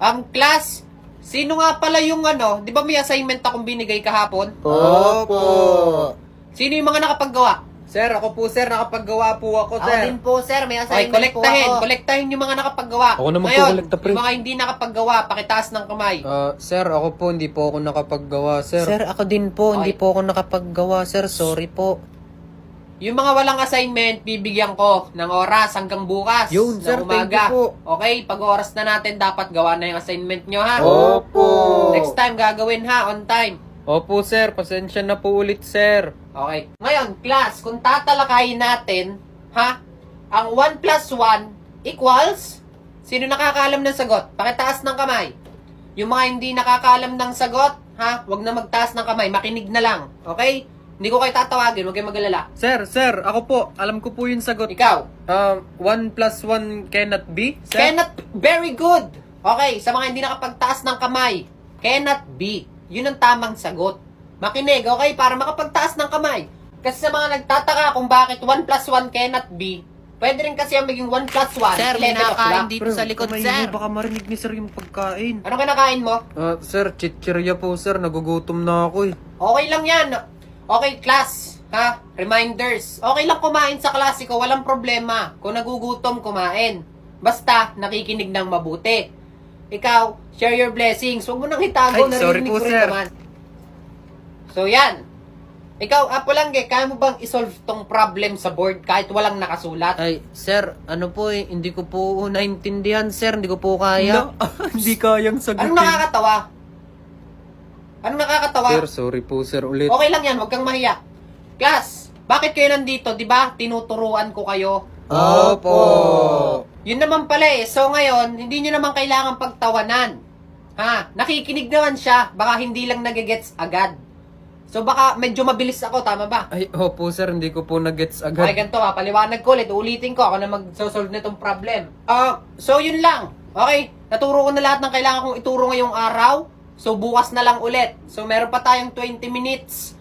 Class, sino nga pala yung di ba may assignment akong binigay kahapon? Opo. Sino yung mga nakapaggawa? Sir, ako po sir, nakapaggawa po ako Ako sir. din po, sir. May Okay, assignment po ako. kolektahin yung mga nakapaggawa. Ako naman po, Ngayon, kolekta, pre. yung mga hindi nakapaggawa, pakitaas ng kamay. Sir, ako po, hindi po ako nakapaggawa, sir. Sir, ako din po, hindi Okay. po ako nakapaggawa sir. Sorry po. Yung mga walang assignment, bibigyan ko ng oras hanggang bukas. Yun, ng sir, thank umaga. you po. Okay, pag oras na natin, dapat gawa na yung assignment nyo, ha? Opo. Next time, gagawin ha, on time. Opo, sir. Pasensya na po ulit, sir. Okay. Ngayon, class, kung tatalakayin natin, ha? Ang 1 plus 1 equals, sino nakakaalam ng sagot? Pakitaas ng kamay. Yung mga hindi nakakaalam ng sagot, ha? Huwag na magtaas ng kamay, makinig na lang. Okay? Hindi ko kayo tatawagin, huwag kayo mag-alala. Sir, ako po. Alam ko po yung sagot. Ikaw, 1 plus 1 cannot be, sir? cannot, very good. Okay, sa mga hindi nakapagtaas ng kamay, cannot be. Yun ang tamang sagot. Makinig, okay? Para makapagtaas ng kamay. Kasi sa mga nagtataka kung bakit 1 plus 1 cannot be, pwede rin kasi yung maging 1 plus 1. Sir, may 11 o'clock. nakakain dito sa likod, sir. Baka marinig ni sir yung pagkain. Ano kinakain mo? Sir, chichirya po, sir. Nagugutom na ako eh. Okay lang yan. Okay, class. Ha? Reminders. Okay lang kumain sa klase ko. Walang problema. Kung nagugutom, kumain. Basta, nakikinig ng mabuti. Ikaw, share your blessings. Huwag mo nang itago. Ay, sorry Naririnig po, ko rin sir. naman. So, yan. Ikaw, Apolangge, kaya mo bang isolve tong problem sa board kahit walang nakasulat? Ay, sir, ano po eh, hindi ko po naintindihan sir, hindi ko po kaya. Hindi kayang sagutin. Anong nakakatawa? Anong nakakatawa? Sir, sorry po, sir. Ulit. Okay lang yan, huwag kang mahiya. Class, bakit kayo nandito? Di ba? Tinuturuan ko kayo. Opo. Yun naman pala eh. So ngayon, hindi nyo naman kailangan pagtawanan. Ha? Nakikinig naman siya. Baka hindi lang nagigets agad. So baka medyo mabilis ako, tama ba? Ay, opo, sir. Hindi ko po nag-gets Okay, agad. ganito ha. Paliwanag ko ulit. Ulitin ko. Ako na mag-solve na itong problem. So yun lang. Okay? Naturo ko na lahat ng kailangan kong ituro ngayong araw. So bukas na lang ulit. So meron pa tayong 20 minutes.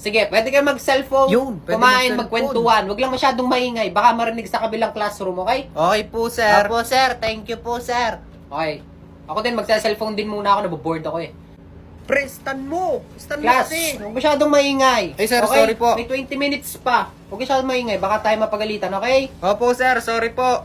Sige, pwede kayo mag-cellphone, Yun, pwede kumain, mag-cellphone. magkwentuhan. Huwag lang masyadong maingay. Baka marinig sa kabilang classroom, okay? Okay po sir. Opo, sir. Thank you po, sir. Okay. Ako din, magsa-cellphone din muna ako. Naboboard ako eh. Pre, stand mo. Stand mo Class, kasi. huwag masyadong maingay. Ay, sir, okay? sorry po. May 20 minutes pa. Huwag masyadong maingay. Baka tayo mapagalitan, okay? Opo sir, sorry po.